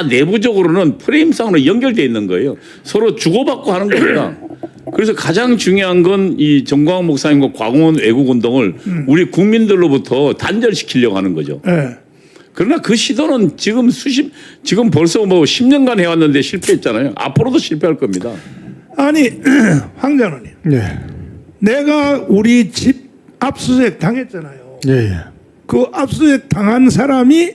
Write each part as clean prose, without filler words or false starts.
내부적으로는 프레임상으로 연결되어 있는 거예요. 서로 주고받고 하는 겁니다. 그래서 가장 중요한 건 이 정광훈 목사님과 광화문 외국운동을 우리 국민들로부터 단절시키려고 하는 거죠. 네. 그러나 그 시도는 지금 벌써 뭐 10년간 해왔는데 실패했잖아요. 앞으로도 실패할 겁니다. 아니 황 장로님, 네. 내가 우리 집 압수수색 당했잖아요. 예. 그 압수수색 당한 사람이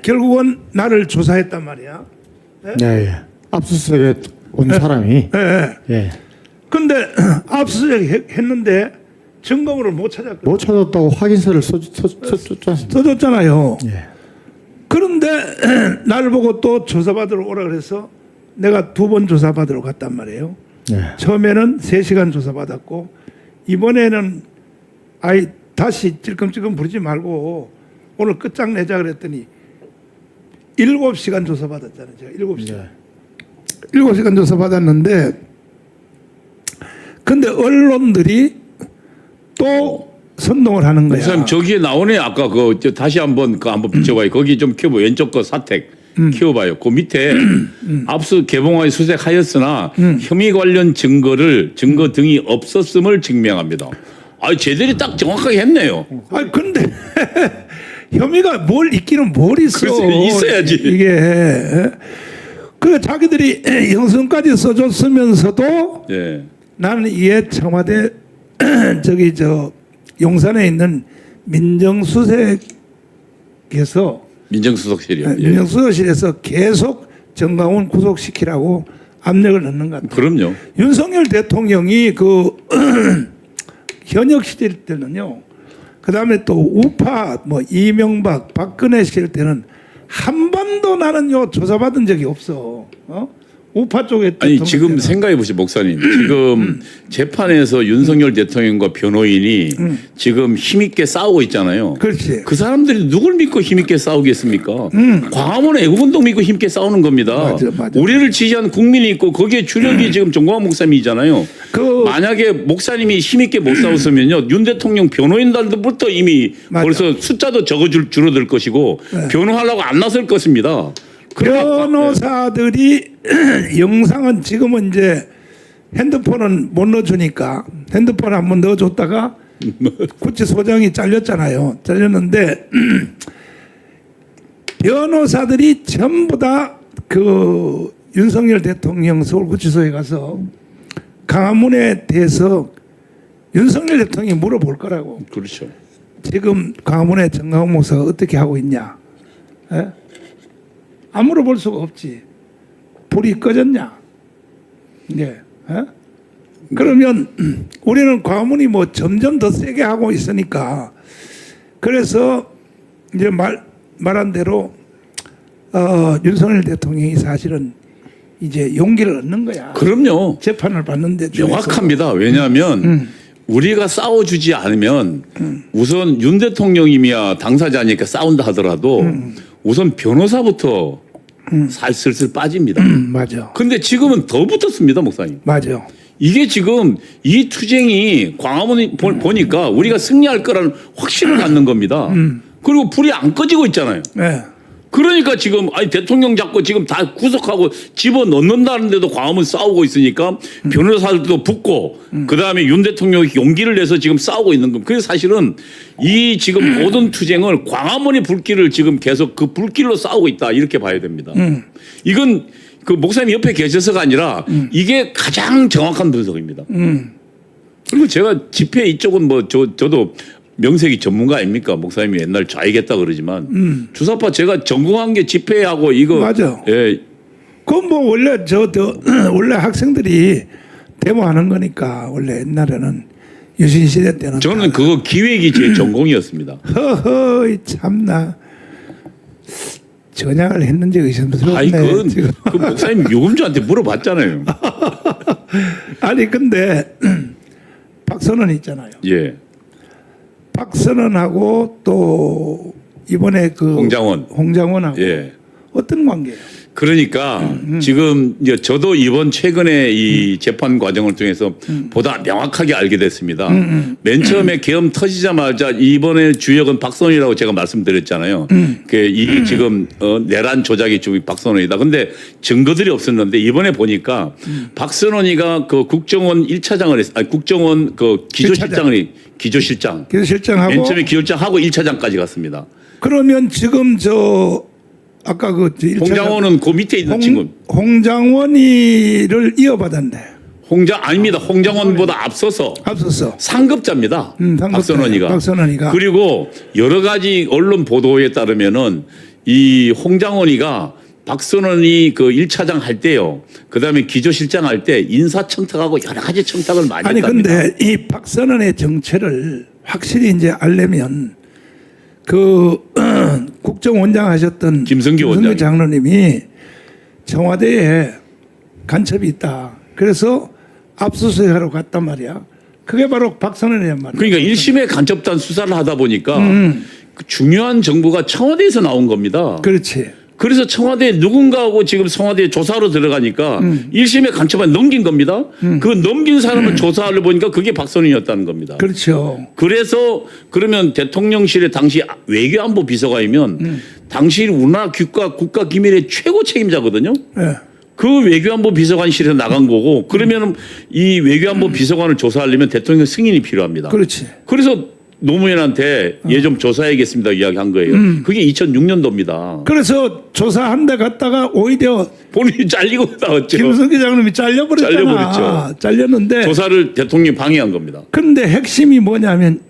결국은 나를 조사했단 말이야. 예. 예. 압수수색에 온 사람이. 예. 예. 예. 근데 압수수색 했는데 증거물을 못 찾았거든. 못 찾았다고 확인서를 써줬지 않습니까? 써줬잖아요. 예. 그런데 나를 보고 또 조사받으러 오라 그래서 내가 2번 조사받으러 갔단 말이에요. 예. 처음에는 3시간 조사받았고 이번에는 아이 다시 찔끔찔끔 부르지 말고 오늘 끝장내자 그랬더니 7시간 조사받았잖아요. 제가 7시간. 네. 7시간 조사받았는데 근데 언론들이 또 선동을 하는 거야. 목사님 저기에 나오네. 아까 다시 한번 한번 비춰봐요. 거기 좀 키워봐. 왼쪽 거 사택 키워봐요. 그 밑에 압수 개봉하여 수색하였으나 혐의 관련 증거 등이 없었음을 증명합니다. 아, 제들이 딱 정확하게 했네요. 아 근데 혐의가 뭘 있기는 뭘 있어. 글쎄, 있어야지. 이게 그 자기들이 형성까지 써줬으면서도 예. 나는 이에 청와대 저기 용산에 있는 민정수석실이요. 민정수석실이요. 예. 민정수석실에서 계속 정광훈 구속시키라고 압력을 넣는 것 같아요. 그럼요. 윤석열 대통령이 그 현역 시절 때는요. 그 다음에 또 우파 뭐 이명박 박근혜 시절 때는 한 번도 나는요 조사받은 적이 없어. 우파 쪽에 아니 지금 생각해 보시죠, 목사님. 지금 재판에서 윤석열 대통령과 변호인이 지금 힘있게 싸우고 있잖아요. 그렇지. 그 사람들이 누굴 믿고 힘있게 싸우겠습니까? 광화문 애국운동 믿고 힘있게 싸우는 겁니다. 맞아. 우리를 지지하는 국민이 있고 거기에 주력이 지금 정광훈 목사님이잖아요. 만약에 목사님이 힘있게 못 싸웠으면요, 윤 대통령 변호인단들부터 이미 맞아. 벌써 숫자도 줄어들 것이고 네. 변호하려고 안 나설 것입니다. 변호사들이 영상은 지금은 이제 핸드폰은 못 넣어주니까 핸드폰 한번 넣어줬다가 구치소장이 잘렸잖아요. 잘렸는데 변호사들이 전부 다 그 윤석열 대통령 서울구치소에 가서 광화문에 대해서 윤석열 대통령이 물어볼 거라고. 그렇죠. 지금 광화문에 정광훈 목사가 어떻게 하고 있냐? 에? 안 물어볼 수가 없지. 불이 꺼졌냐? 네. 그러면 우리는 광화문이 뭐 점점 더 세게 하고 있으니까 그래서 이제 말한 대로 윤석열 대통령이 사실은 이제 용기를 얻는 거야. 그럼요. 재판을 받는데 명확합니다. 왜냐하면 우리가 싸워주지 않으면 우선 윤 대통령이야 당사자니까 싸운다 하더라도 우선 변호사부터 슬슬 빠집니다. 맞아. 근데 지금은 더 붙었습니다, 목사님. 맞아. 이게 지금 이 투쟁이 광화문에 보니까 우리가 승리할 거라는 확신을 갖는 겁니다. 그리고 불이 안 꺼지고 있잖아요. 네. 그러니까 지금 대통령 잡고 지금 다 구속하고 집어넣는다는데도 광화문 싸우고 있으니까 변호사들도 붙고 그다음에 윤 대통령이 용기를 내서 지금 싸우고 있는 겁니다. 그래서 사실은 이 지금 모든 투쟁을 광화문의 불길을 지금 계속 그 불길로 싸우고 있다 이렇게 봐야 됩니다. 이건 그 목사님 옆에 계셔서가 아니라 이게 가장 정확한 분석입니다. 그리고 제가 집회 이쪽은 뭐 저도 명색이 전문가 아닙니까? 목사님이 옛날 좌익했다 그러지만 주사파 제가 전공한 게 집회하고 이거 맞아. 예. 그건 뭐 원래 원래 학생들이 데모하는 거니까 원래 옛날에는 유신 시대 때는 저는 그거 기획이 제 전공이었습니다. 허허 참나 전향을 했는지 의심스럽네. 아니 그 목사님 유금주한테 물어봤잖아요. 아니 근데 박선원 있잖아요. 예. 박선원하고 또 이번에 그 홍장원하고 어떤 관계예요? 그러니까 지금 이제 저도 이번 최근에 이 재판 과정을 통해서 보다 명확하게 알게 됐습니다. 맨 처음에 계엄 터지자마자 이번에 주역은 박선원이라고 제가 말씀드렸잖아요. 이 지금 내란 조작이 지금 박선원이다. 근데 증거들이 없었는데 이번에 보니까 박선원이가 그 국정원 1차장을 국정원 그 기조실장 기조실장하고 맨 처음에 기조실장하고 1차장까지 갔습니다. 그러면 지금 아까 홍장원은 그 밑에 있는 친구. 홍장원이를 이어받았네. 아닙니다. 홍장원보다 앞서서 상급자입니다. 박선원이가. 그리고 여러 가지 언론 보도에 따르면은 이 홍장원이가 박선원이 그 1차장 할 때요. 그다음에 기조실장 할 때 인사청탁하고 여러 가지 청탁을 많이 했답니다. 근데 이 박선원의 정체를 확실히 이제 알려면 그 국정원장 하셨던 김성규 장로님이 청와대에 간첩이 있다. 그래서 압수수색하러 갔단 말이야. 그게 바로 박선원이란 말이야. 그러니까 1심에 간첩단 수사를 하다 보니까 그 중요한 정보가 청와대에서 나온 겁니다. 그렇지. 그래서 청와대 누군가하고 지금 청와대에 조사로 들어가니까 1심에 간첩안 넘긴 겁니다. 그 넘긴 사람을 조사를 보니까 그게 박선원이었다는 겁니다. 그렇죠. 그래서 그러면 대통령실에 당시 외교안보 비서관이면 당시 우리나라 국가 기밀의 최고 책임자거든요. 네. 그 외교안보 비서관실에서 나간 거고 그러면 이 외교안보 비서관을 조사하려면 대통령 승인이 필요합니다. 그렇지. 그래서 노무현한테 얘 좀 조사해야겠습니다 이야기한 거예요. 그게 2006년도입니다. 그래서 조사한 데 갔다가 오히려 본인이 잘리고 나왔죠. 김성기 장님이 잘려버렸잖아. 잘렸는데 조사를 대통령이 방해한 겁니다. 그런데 핵심이 뭐냐면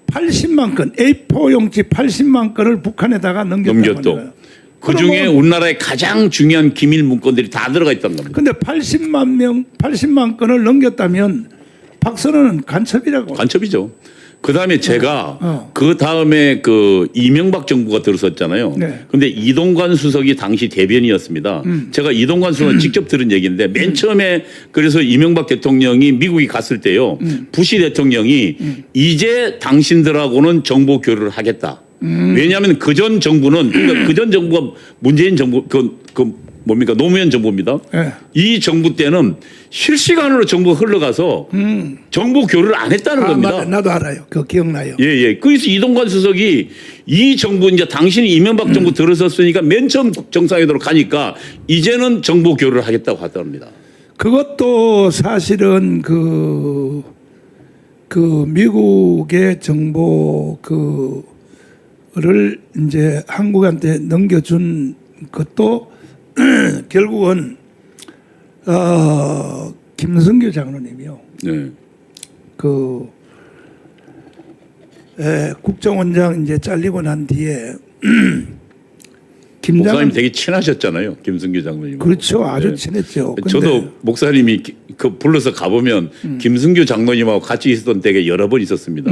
80만 건 A4 용지 80만 건을 북한에다가 넘겼다. 그중에 우리나라의 가장 중요한 기밀 문건들이 다 들어가 있다는 겁니다. 근데 80만 건을 넘겼다면 박선원은 간첩이라고. 간첩이죠. 그다음에 제가 그 다음에 그 이명박 정부가 들어섰잖아요. 네. 근데 이동관 수석이 당시 대변인이었습니다. 제가 이동관 수석 직접 들은 얘기인데 맨 처음에 그래서 이명박 대통령이 미국에 갔을 때요. 부시 대통령이 이제 당신들하고는 정보 교류를 하겠다. 왜냐하면 그전 정부는 그러니까 그전 정부가 문재인 정부 뭡니까 노무현 정부입니다. 네. 이 정부 때는 실시간으로 정보가 흘러가서 정보 교류를 안 했다는 겁니다. 맞아. 나도 알아요. 그거 기억나요. 예. 그래서 이동관 수석이 이 정부 이제 당신이 이명박 정부 들어섰으니까 맨 처음 정상회담으로 가니까 이제는 정보 교류를 하겠다고 하답니다. 그것도 사실은 그 미국의 정보 그를 이제 한국한테 넘겨준 것도 결국은 김성규 장로님이요. 네. 국정원장 이제 잘리고 난 뒤에 목사님 되게 친하셨잖아요, 김승규 장로님. 그렇죠, 아주 친했죠. 근데 저도 목사님이 불러서 가보면 김승규 장로님하고 같이 있었던 때가 여러 번 있었습니다.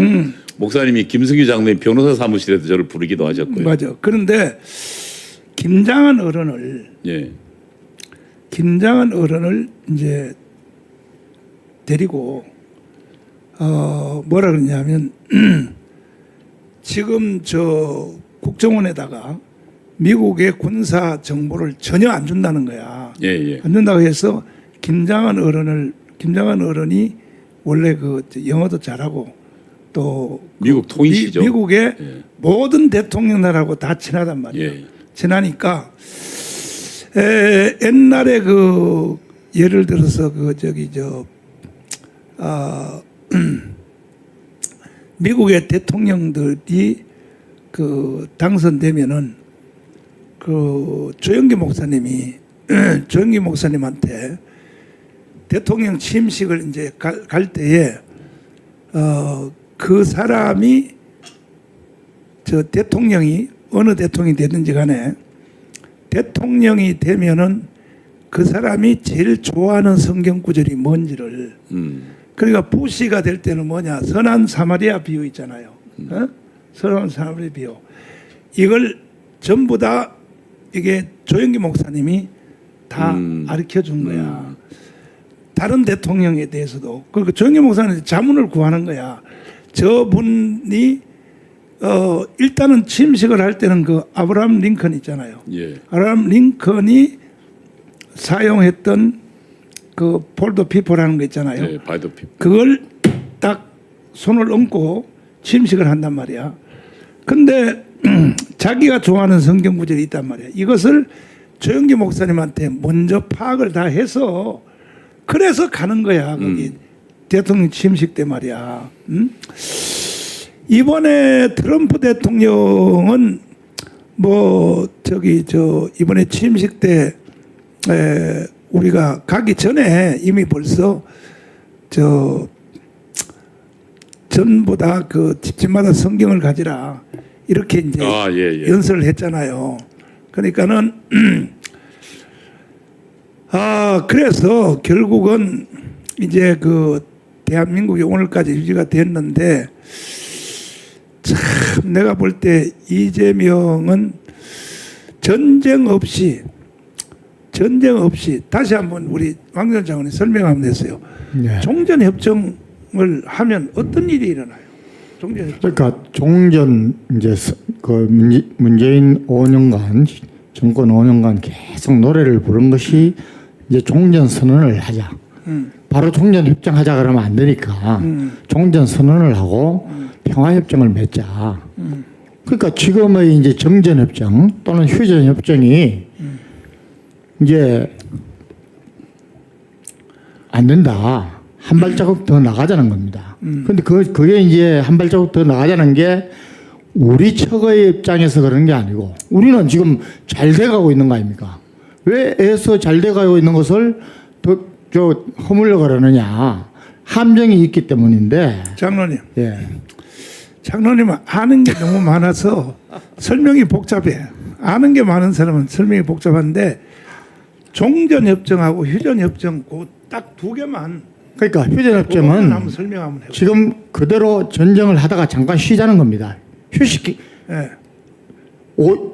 목사님이 김승규 장로님 변호사 사무실에서 저를 부르기도 하셨고요. 맞아. 그런데 김장한 어른을 이제 데리고 뭐라 그러냐면 지금 국정원에다가 미국의 군사 정보를 전혀 안 준다는 거야. 예. 안 준다고 해서 김장한 어른이 원래 영어도 잘하고 또 미국 통일시죠. 미국의 모든 대통령들하고 다 친하단 말이에요. 친하니까 옛날에 예를 들어서 미국의 대통령들이 당선되면은 조영기 목사님한테 대통령 취임식을 이제 갈 때에 그 사람이 대통령이 어느 대통령이 되든지 간에 대통령이 되면은 그 사람이 제일 좋아하는 성경 구절이 뭔지를 그러니까 부시가 될 때는 뭐냐 선한 사마리아 비유 있잖아요. 선한 사마리아 비유 이걸 전부 다 이게 조영기 목사님이 다 가르쳐 준 거야. 다른 대통령에 대해서도 그러니까 조영기 목사님한테 자문을 구하는 거야. 저분이 일단은 취임식을 할 때는 그 아브라함 링컨 있잖아요. 예. 아브라함 링컨이 사용했던 그 폴더 피퍼라는 거 있잖아요. 네, 바이더피. 그걸 딱 손을 얹고 취임식을 한단 말이야. 근데 자기가 좋아하는 성경 구절이 있단 말이야. 이것을 조영기 목사님한테 먼저 파악을 다 해서 그래서 가는 거야. 거기 대통령 취임식 때 말이야. 이번에 트럼프 대통령은 뭐 이번에 취임식 때 우리가 가기 전에 이미 벌써 전부 다 그 집집마다 성경을 가지라 이렇게 이제 예. 연설을 했잖아요. 그러니까는 그래서 결국은 이제 그 대한민국이 오늘까지 유지가 됐는데 참 내가 볼 때 이재명은 전쟁 없이 다시 한번 우리 왕 전 장관이 설명하면 됐어요. 네. 종전 협정을 하면 어떤 일이 일어나요? 종전 협정. 그러니까 종전 이제 그 문재인 5년간 정권 5년간 계속 노래를 부른 것이 이제 종전 선언을 하자. 바로 종전 협정하자 그러면 안 되니까 종전 선언을 하고 평화 협정을 맺자. 그러니까 지금의 이제 정전 협정 또는 휴전 협정이 이제 안 된다. 한 발자국 더 나가자는 겁니다. 근데 그게 이제 한 발자국 더 나가자는 게 우리 처가의 입장에서 그런 게 아니고 우리는 지금 잘 돼가고 있는 거 아닙니까? 왜 애서 잘 돼가고 있는 것을 저 허물려 그러느냐. 함정이 있기 때문인데. 장로님. 예. 장로님은 아는 게 너무 많아서 설명이 복잡해. 아는 게 많은 사람은 설명이 복잡한데 종전협정하고 휴전협정 그 딱 두 개만 그러니까 그거만 휴전협정은 한번 설명 한번 해보세요. 지금 그대로 전쟁을 하다가 잠깐 쉬자는 겁니다. 휴식 예.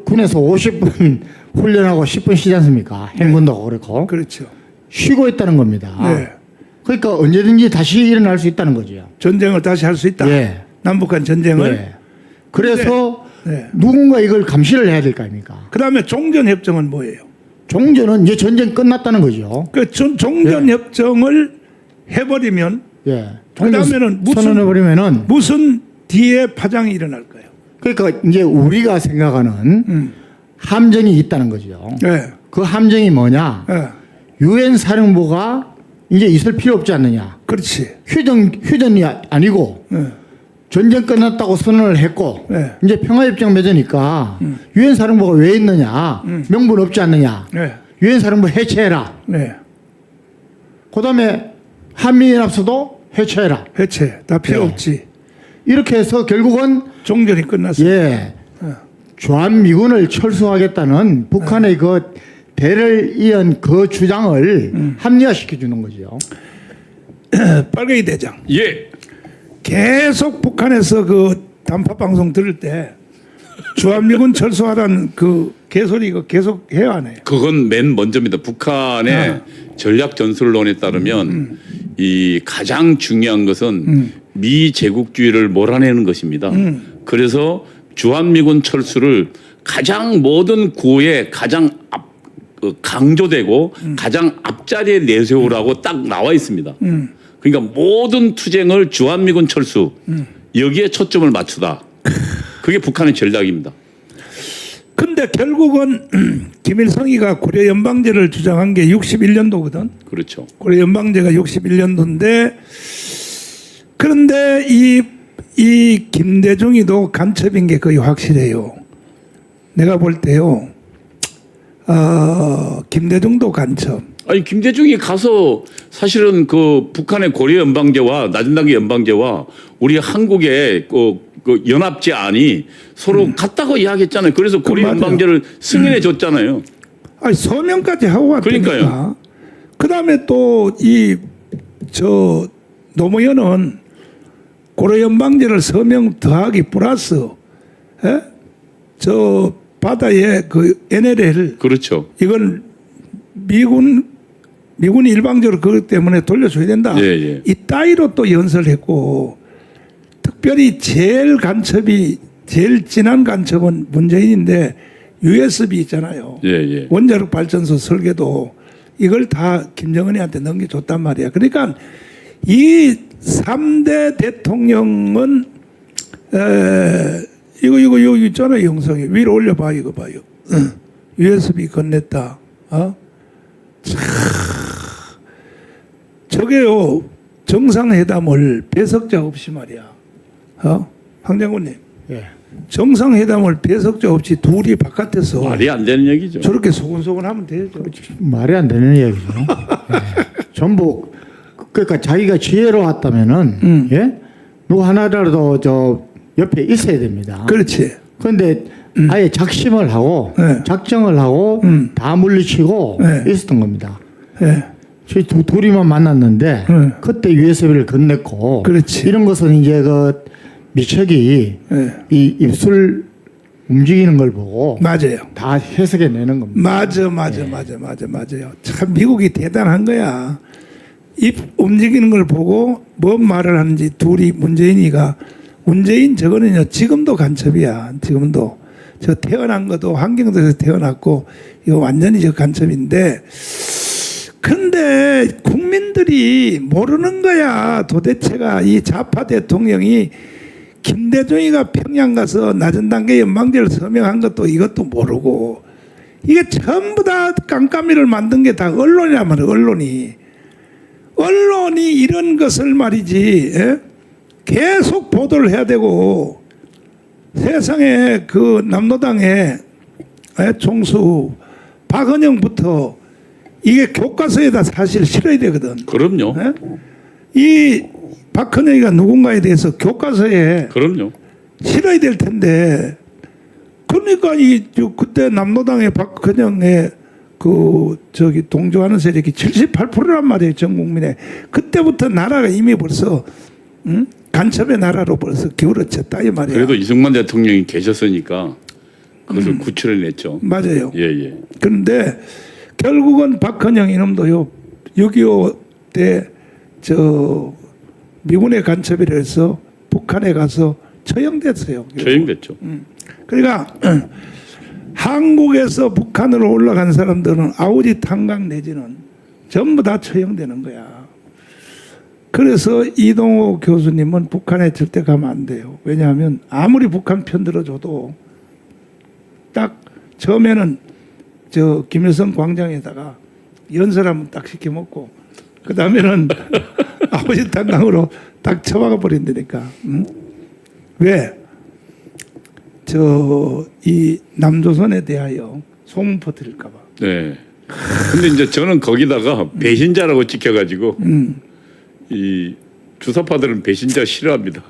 군에서 50분 훈련하고 10분 쉬지 않습니까? 행군도 그렇고 그렇죠. 쉬고 있다는 겁니다. 네. 그러니까 언제든지 다시 일어날 수 있다는 거죠. 전쟁을 다시 할 수 있다. 예. 남북한 전쟁을. 예. 그래서 네. 누군가 이걸 감시를 해야 될 거 아닙니까? 그다음에 종전협정은 뭐예요? 종전은 이제 전쟁 끝났다는 거죠. 그 종전협정을 해버리면 예. 그다음에는 선언해버리면은 무슨 뒤에 파장이 일어날까요? 그러니까 이제 우리가 생각하는 함정이 있다는 거죠. 예. 그 함정이 뭐냐? 예. 유엔 사령부가 이제 있을 필요 없지 않느냐? 그렇지. 휴전이 아니고 예. 전쟁 끝났다고 선언을 했고 네. 이제 평화협정 맺으니까 유엔 사령부가 왜 있느냐? 명분 없지 않느냐? 네. 유엔 사령부 해체해라. 네. 그다음에 한미연합소도 해체해라. 해체. 다 필요 네. 없지. 이렇게 해서 결국은 종전이 끝났어. 예 주한미군을 철수하겠다는 북한의 그 대를 이은 그 주장을 합리화시켜 주는 거죠. 빨갱이 대장. 예. 계속 북한에서 그 단파 방송 들을 때 주한미군 철수하라는 그 개소리 이거 계속 해야 하네요. 그건 맨 먼저입니다. 북한의 전략 전술론에 따르면 이 가장 중요한 것은 미 제국주의를 몰아내는 것입니다. 그래서 주한미군 철수를 가장 모든 구호에 가장 강조되고 가장 앞자리에 내세우라고 딱 나와 있습니다. 그러니까 모든 투쟁을 주한미군 철수 여기에 초점을 맞추다. 그게 북한의 전략입니다. 근데 결국은 김일성이가 고려 연방제를 주장한 게 61년도거든. 그렇죠. 고려 연방제가 61년도인데 그런데 이 김대중이도 간첩인 게 거의 확실해요. 내가 볼 때요. 김대중도 간첩. 아니 김대중이 가서 사실은 그 북한의 고려 연방제와 낮은 단계 연방제와 우리 한국의 그 연합제 안이 서로 같다고 이야기했잖아요. 그래서 고려 맞아요. 연방제를 승인해 줬잖아요. 아니 서명까지 하고 왔다니까. 그러니까요. 그다음에 또 저 노무현은 고려 연방제를 서명 더하기 플러스 저 바다에 그 NLL 그렇죠. 이건 미군이 일방적으로 그것 때문에 돌려줘야 된다. 예, 예. 이 따위로 또 연설했고 특별히 제일 간첩이 제일 진한 간첩은 문재인인데 USB 있잖아요. 예, 예. 원자력 발전소 설계도 이걸 다 김정은이한테 넘겨줬단 말이야. 그러니까 이 3대 대통령은 이거 여기 있잖아요. 영상에 위로 올려봐. 이거 봐요. USB 건넸다. 저게요. 정상회담을 배석자 없이 말이야. 황 장군님. 예. 정상회담을 배석자 없이 둘이 바깥에서 말이 안 되는 얘기죠. 저렇게 소곤소곤 하면 되죠. 말이 안 되는 얘기죠. 예. 전부 그러니까 자기가 지혜로웠다면은 예? 누구 하나라도 저 옆에 있어야 됩니다. 그렇지. 그런데 아예 작심을 하고 네. 작정을 하고 다 물리치고 네. 있었던 겁니다. 예. 저희 둘이만 만났는데 네. 그때 USB를 건넸고 그렇지. 이런 것은 이제 그 미척이 예. 이 입술 움직이는 걸 보고 맞아요. 다 해석해 내는 겁니다. 맞아요. 참 미국이 대단한 거야. 입 움직이는 걸 보고 뭔 말을 하는지 둘이 문재인 저거는요 지금도 간첩이야. 지금도 저 태어난 것도 환경도에서 태어났고 이거 완전히 저 간첩인데 근데 국민들이 모르는 거야. 도대체가 이 좌파 대통령이 김대중이가 평양 가서 낮은 단계 연방제를 서명한 것도 이것도 모르고 이게 전부 다 깜깜이를 만든 게 다 언론이란 말이야. 언론이 이런 것을 말이지 계속 보도를 해야 되고 세상에 그 남로당의 총수 박은영부터 이게 교과서에다 사실 실어야 되거든. 그럼요. 이 박헌영이가 누군가에 대해서 교과서에 그럼요. 실어야 될 텐데 그러니까 그때 남로당의 박헌영의 동조하는 세력이 78%란 말이에요. 전 국민의. 그때부터 나라가 이미 벌써 간첩의 나라로 벌써 기울어졌다 이 말이야. 그래도 이승만 대통령이 계셨으니까 그것을 구출해냈죠. 맞아요. 예. 그런데 결국은 박헌영 이놈도요 6.25 때 미군의 간첩이라 해서 북한에 가서 처형됐어요. 처형됐죠. 그러니까 한국에서 북한으로 올라간 사람들은 아우지 탄광 내지는 전부 다 처형되는 거야. 그래서 이동호 교수님은 북한에 절대 가면 안 돼요. 왜냐하면 아무리 북한 편 들어줘도 딱 처음에는 김일성 광장에다가 연설 한번 딱 시켜먹고 그 다음에는 아버지 탄광으로 딱 쳐박아 버린다니까. 왜? 이 남조선에 대하여 소문 퍼뜨릴까봐. 네. 근데 이제 저는 거기다가 배신자라고 찍혀가지고 이 주사파들은 배신자 싫어합니다.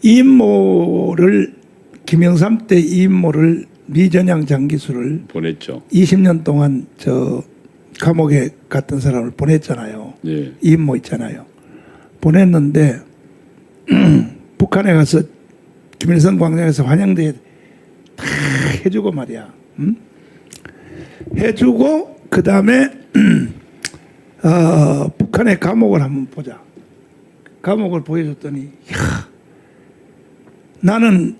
이인모를 김영삼 때 이인모를 미전향 장기수를 보냈죠. 20년 동안 감옥에 갔던 사람을 보냈잖아요. 예. 이인모 있잖아요. 보냈는데 북한에 가서 김일성 광장에서 환영대 다 해주고 말이야. 해주고 그 다음에 북한의 감옥을 한번 보자. 감옥을 보여줬더니 나는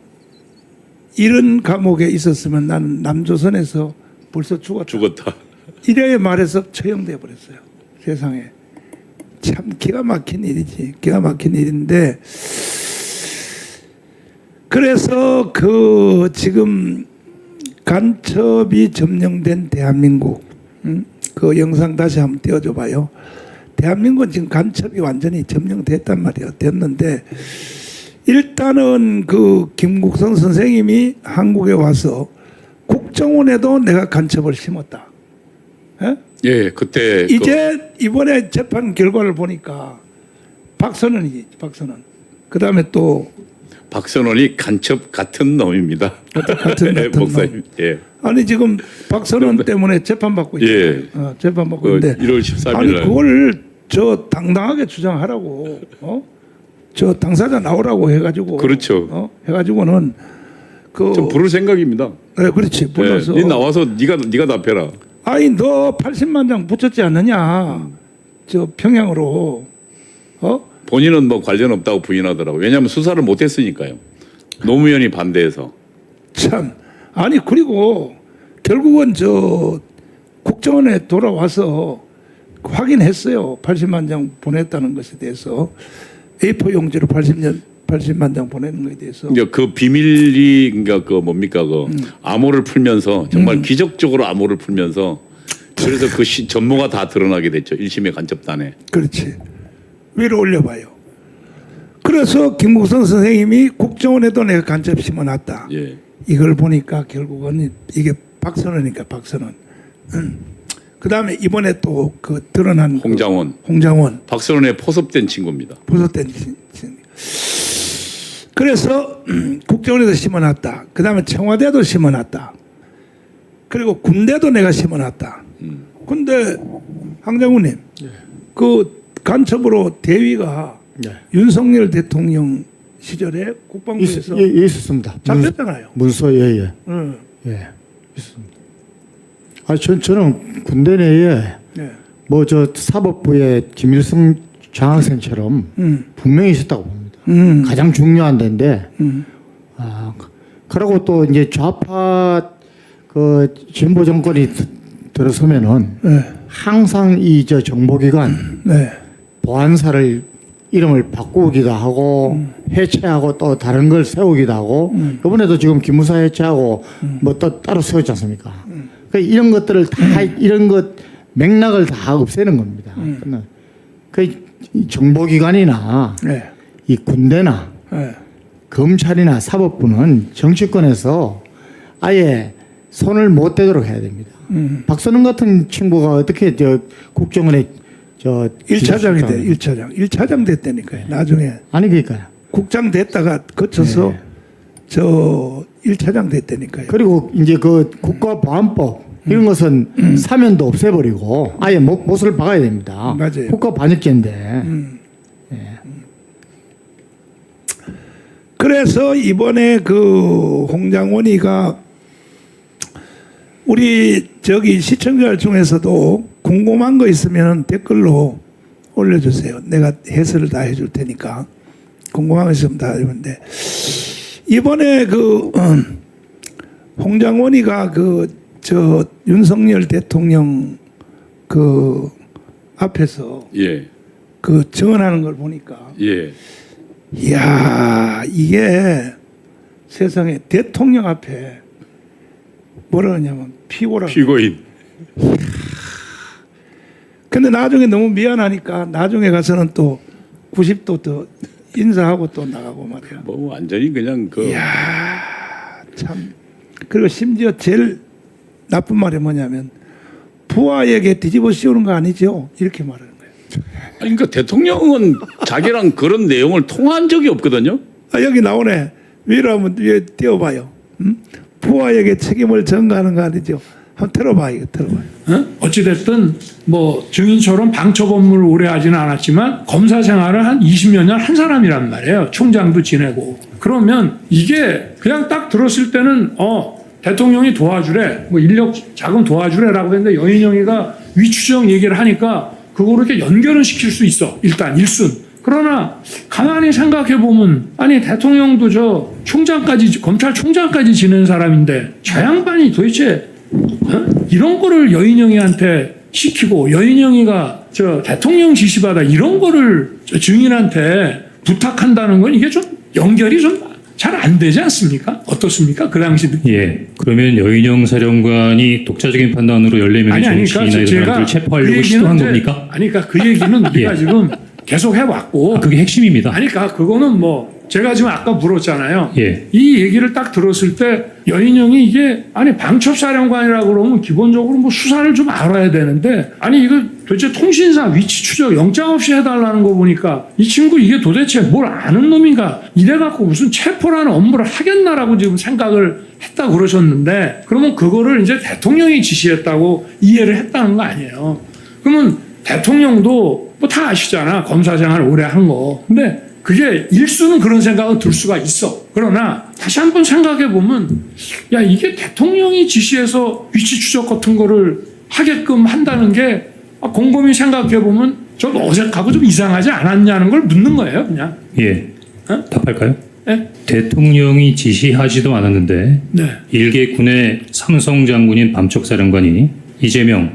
이런 감옥에 있었으면 나는 남조선에서 벌써 죽었다. 이래 말해서 처형돼 버렸어요. 세상에. 참 기가 막힌 일이지. 기가 막힌 일인데 그래서 지금 간첩이 점령된 대한민국 그 영상 다시 한번 띄워줘 봐요. 대한민국은 지금 간첩이 완전히 점령됐단 말이에요. 됐는데 일단은 김국성 선생님이 한국에 와서 국정원에도 내가 간첩을 심었다. 예, 그때 이제 이번에 재판 결과를 보니까 박선원이지. 그 다음에 또 박선원이 간첩 같은 놈입니다. 같은 목사님. 놈. 예. 아니 지금 박선원 때문에 재판 받고 있잖아요. 예. 재판 받고 있는데 1월 13일 아니 날. 그걸 당당하게 주장하라고. 당사자 나오라고 해가지고. 그렇죠. 해가지고는 좀 부를 생각입니다. 네, 그렇지. 불러서. 네 나와서 네가 답해라. 아니 너 80만 장 붙였지 않느냐? 평양으로. 본인은 뭐 관련 없다고 부인하더라고. 왜냐하면 수사를 못했으니까요. 노무현이 반대해서. 참 아니 그리고 결국은 저 국정원에 돌아와서 확인했어요. 80만 장 보냈다는 것에 대해서 A4 용지로 80만 장 보내는 것에 대해서 이제 그 비밀이 그러니까 그 뭡니까 그 암호를 풀면서 정말 기적적으로 암호를 풀면서 그래서 그 전모가 다 드러나게 됐죠. 1심의 간첩단에. 그렇지 위로 올려봐요. 그래서 김국선 선생님이 국정원에도 내가 간첩 심어놨다. 예. 이걸 보니까 결국은 이게 박선원이니까 박선원. 그 다음에 이번에 또 그 드러난 홍장원. 홍장원 박선원의 포섭된 친구입니다. 부서된 그래서 국정원에도 심어놨다. 그 다음에 청와대도 심어놨다. 그리고 군대도 내가 심어놨다. 근데 황장훈님 그 간첩으로 대위가 윤석열 대통령 시절에 국방부에서 예, 있었습니다. 잡혔잖아요. 문서 예예. 응. 예. 있습니다. 아, 저는 군대 내에 네. 뭐 저 사법부의 김일성 장학생처럼 분명히 있었다고 봅니다. 가장 중요한 데인데, 아, 그러고 또 이제 좌파 그 진보 정권이 들어서면은 네. 항상 이 저 정보기관 네. 보안사를 이름을 바꾸기도 하고 해체하고 또 다른 걸 세우기도 하고 이번에도 지금 기무사 해체하고 뭐 또 따로 세웠지 않습니까? 그러니까 이런 것들을 다 이런 것 맥락을 다 없애는 겁니다. 그 정보기관이나 네. 이 군대나 네. 검찰이나 사법부는 정치권에서 아예 손을 못 대도록 해야 됩니다. 박선원 같은 친구가 어떻게 저 국정원에 저 1차장이 돼. 1차장. 1차장 됐다니까요. 나중에 아니 그러니까요. 국장 됐다가 거쳐서 저 1차장 됐다니까요. 그리고 이제 그 국가보안법 이런 것은 사면도 없애버리고 아예 못을 박아야 됩니다. 맞아요. 국가반역죄인데. 그래서 이번에 그 홍장원이가 우리 저기 시청자 중에서도 궁금한 거 있으면 댓글로 올려주세요. 내가 해설을 다 해줄 테니까 궁금한 거 있으면 다 해주는데 이번에 그 홍장원이가 그 저 윤석열 대통령 그 앞에서 예. 그 증언하는 걸 보니까 예. 이야 이게 세상에 대통령 앞에 뭐라 하냐면 피고라고. 피고인. 근데 나중에 너무 미안하니까 나중에 가서는 또 90도 더 인사하고 또 나가고 말이야. 뭐 완전히 그냥 그 이야 참. 그리고 심지어 제일 나쁜 말이 뭐냐면 부하에게 뒤집어 씌우는 거 아니죠? 이렇게 말하는 거예요. 아니, 그러니까 대통령은 자기랑 그런 내용을 통화한 적이 없거든요. 아, 여기 나오네. 위로 한번 위에 띄워봐요. 부하에게 책임을 전가하는 거 아니죠? 한번 들어봐요. 이거 들어봐요. 어찌됐든 뭐 증인처럼 방첩 업무를 오래 하지는 않았지만 검사 생활을 한 20몇 년 한 사람이란 말이에요. 총장도 지내고. 그러면 이게 그냥 딱 들었을 때는 대통령이 도와주래, 뭐 인력 자금 도와주래라고 했는데 여인영이가 위추정 얘기를 하니까 그거를 이렇게 연결은 시킬 수 있어. 일단 일순. 그러나 가만히 생각해 보면 아니 대통령도 저 총장까지 검찰총장까지 지낸 사람인데 저 양반이 도대체 이런 거를 여인영이한테 시키고 여인영이가 저 대통령 지시받아 이런 거를 저 증인한테 부탁한다는 건 이게 좀 연결이 좀 잘 안 되지 않습니까? 어떻습니까? 그 당시 느낌. 예. 그러면 여인영 사령관이 독자적인 판단으로 14명의 정치인이나 이런 사람들을 체포하려고 시도한 겁니까? 아니, 그러니까 그 얘기는 우리가 지금 계속 해왔고. 그게 핵심입니다. 아니, 그러니까 그거는 뭐 제가 지금 아까 물었잖아요. 예. 이 얘기를 딱 들었을 때 여인영이 이게 아니 방첩사령관이라고 그러면 기본적으로 뭐 수사를 좀 알아야 되는데 아니 이거 도대체 통신사 위치 추적 영장 없이 해달라는 거 보니까 이 친구 이게 도대체 뭘 아는 놈인가 이래갖고 무슨 체포라는 업무를 하겠나라고 지금 생각을 했다고 그러셨는데 그러면 그거를 이제 대통령이 지시했다고 이해를 했다는 거 아니에요. 그러면 대통령도 뭐 다 아시잖아. 검사 생활 오래 한 거. 근데 그게 일수는 그런 생각은 들 수가 있어. 그러나 다시 한번 생각해 보면 야 이게 대통령이 지시해서 위치 추적 같은 거를 하게끔 한다는 게 곰곰이 생각해 보면 좀 어색하고 좀 이상하지 않았냐는 걸 묻는 거예요, 그냥. 예. 답할까요? 예? 대통령이 지시하지도 않았는데 네. 일개 군의 삼성 장군인 밤척사령관이 이재명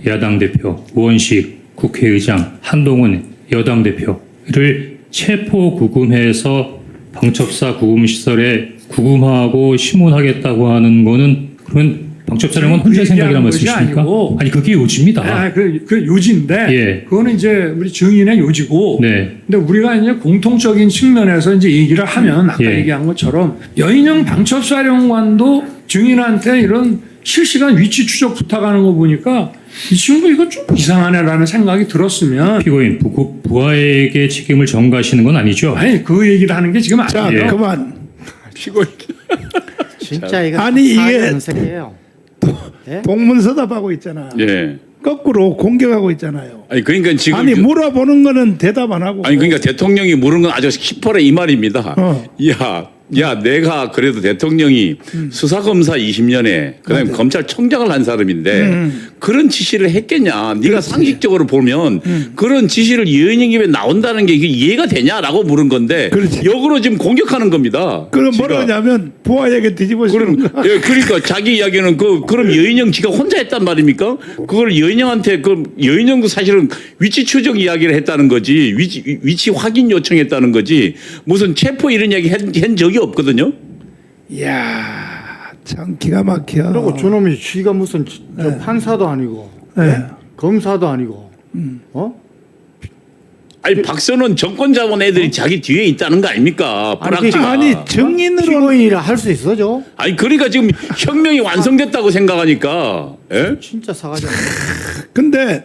야당 대표, 우원식 국회의장, 한동훈 여당 대표를 체포 구금해서 방첩사 구금시설에 구금하고 심문하겠다고 하는 거는 그러면 방첩사령관 혼자 그 생각이란 얘기하는 것이 말씀이십니까? 아니고 아니 그게 요지입니다. 그 요지인데 예. 그거는 이제 우리 증인의 요지고 네. 근데 우리가 이제 공통적인 측면에서 이제 얘기를 하면 아까 예. 얘기한 것처럼 여인영 방첩사령관도 증인한테 이런 실시간 위치 추적 부탁하는 거 보니까 이 친구 이거 좀 이상하네라는 생각이 들었으면 피고인 부하에게 책임을 전가하시는 건 아니죠? 아니 그 얘기를 하는 게 지금 자, 아니에요. 그만. 진짜 이거 아니, 이게- 연색이에요. 동문서답하고 있잖아. 예. 거꾸로 공격하고 있잖아요. 아니 그러니까 지금 아니 물어보는 거는 대답 안 하고. 아니 그러니까 대통령이 물은 건 아주 시퍼래 이 말입니다. 야, 내가 그래도 대통령이 수사검사 20년에 그다음에 검찰총장을 한 사람인데 그런 지시를 했겠냐? 네가 상식적으로 보면 그런 지시를 여인영 입에 나온다는 게 이게 이해가 되냐라고 물은 건데 그렇지. 역으로 지금 공격하는 겁니다. 그럼 지가. 뭐라 하냐면 부하에게 뒤집어쓰는 그럼 거. 예, 그러니까 자기 이야기는 그럼 여인영 지가 혼자 했단 말입니까? 그걸 여인영한테 여인영도 사실은 위치 추적 이야기를 했다는 거지 위치 확인 요청했다는 거지 무슨 체포 이런 이야기 한 적이 없거든요. 이야, 참 기가 막혀. 그리고 저놈이 쥐가 무슨 저 판사도 아니고 네. 검사도 아니고 어? 아니 박선원 정권 잡은 애들이 자기 뒤에 있다는 거 아닙니까? 뿌락지가. 아니 증인으로 피고인이라 할 수 있어죠? 아니 그러니까 지금 혁명이 완성됐다고 생각하니까 예? 진짜 사가지. 근데